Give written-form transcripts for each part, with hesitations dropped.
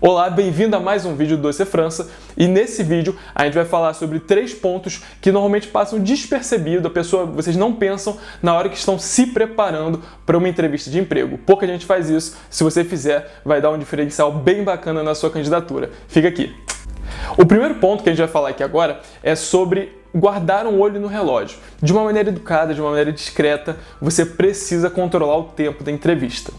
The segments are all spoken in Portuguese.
Olá, bem-vindo a mais um vídeo do Doce França, e nesse vídeo a gente vai falar sobre 3 pontos que normalmente passam despercebido, vocês não pensam na hora que estão se preparando para uma entrevista de emprego. Pouca gente faz isso, se você fizer vai dar um diferencial bem bacana na sua candidatura. Fica aqui. O primeiro ponto que a gente vai falar aqui agora é sobre guardar um olho no relógio. De uma maneira educada, de uma maneira discreta, você precisa controlar o tempo da entrevista.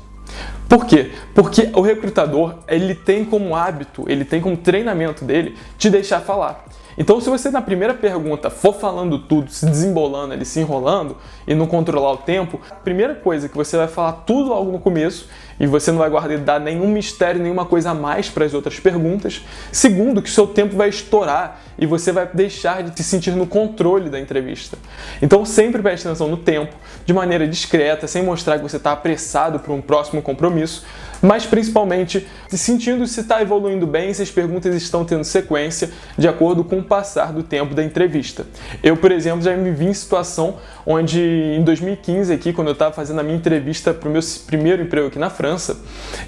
Por quê? Porque o recrutador, ele tem como hábito, ele tem como treinamento dele te deixar falar. Então, se você na primeira pergunta for falando tudo, se desembolando ali, se enrolando e não controlar o tempo, a primeira coisa que você vai falar tudo logo no começo e você não vai guardar nenhum mistério, nenhuma coisa a mais para as outras perguntas. Segundo, que o seu tempo vai estourar e você vai deixar de se sentir no controle da entrevista. Então, sempre preste atenção no tempo, de maneira discreta, sem mostrar que você está apressado para um próximo compromisso, mas principalmente sentindo se está evoluindo bem, se as perguntas estão tendo sequência de acordo com o passar do tempo da entrevista. Eu, por exemplo, já me vi em situação onde em 2015 aqui, quando eu estava fazendo a minha entrevista para o meu primeiro emprego aqui na França,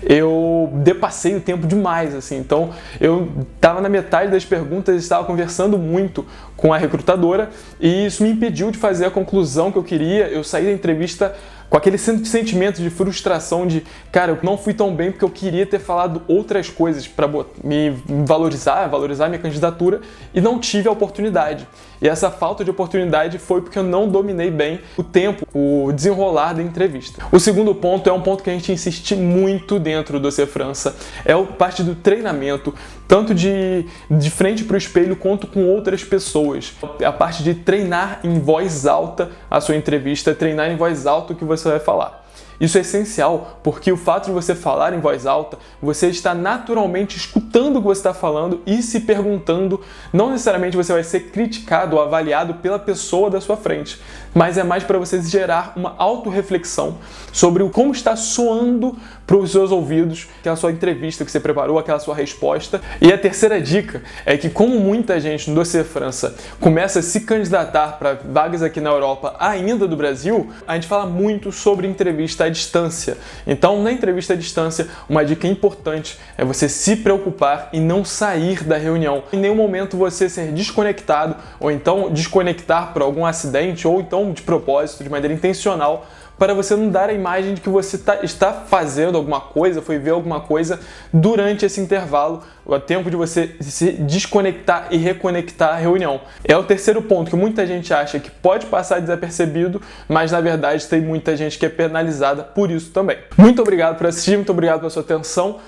eu depassei o tempo demais, assim. Então, eu estava na metade das perguntas, estava conversando muito com a recrutadora e isso me impediu de fazer a conclusão que eu queria. Eu saí da entrevista com aquele sentimento de frustração de, cara, eu não fui tão bem porque eu queria ter falado outras coisas para me valorizar minha candidatura e não tive a oportunidade. E essa falta de oportunidade foi porque eu não dominei bem o tempo, o desenrolar da entrevista. O segundo ponto é um ponto que a gente insiste muito dentro do Doce França, é a parte do treinamento, tanto de frente para o espelho quanto com outras pessoas. A parte de treinar em voz alta a sua entrevista, treinar em voz alta o que você vai falar. Isso é essencial, porque o fato de você falar em voz alta, você está naturalmente escutando o que você está falando e se perguntando. Não necessariamente você vai ser criticado ou avaliado pela pessoa da sua frente, mas é mais para você gerar uma autorreflexão sobre como está soando para os seus ouvidos aquela sua entrevista que você preparou, aquela sua resposta. E a terceira dica é que, como muita gente no Doce França começa a se candidatar para vagas aqui na Europa ainda do Brasil, a gente fala muito sobre entrevista à distância. Então, na entrevista à distância, uma dica importante é você se preocupar em não sair da reunião. Em nenhum momento você ser desconectado, ou então desconectar por algum acidente, ou então de propósito, de maneira intencional, para você não dar a imagem de que você está fazendo alguma coisa, foi ver alguma coisa durante esse intervalo, o tempo de você se desconectar e reconectar a reunião. É o terceiro ponto que muita gente acha que pode passar desapercebido, mas na verdade tem muita gente que é penalizada por isso também. Muito obrigado por assistir, muito obrigado pela sua atenção.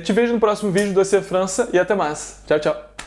Te vejo no próximo vídeo do Doce França e até mais. Tchau, tchau.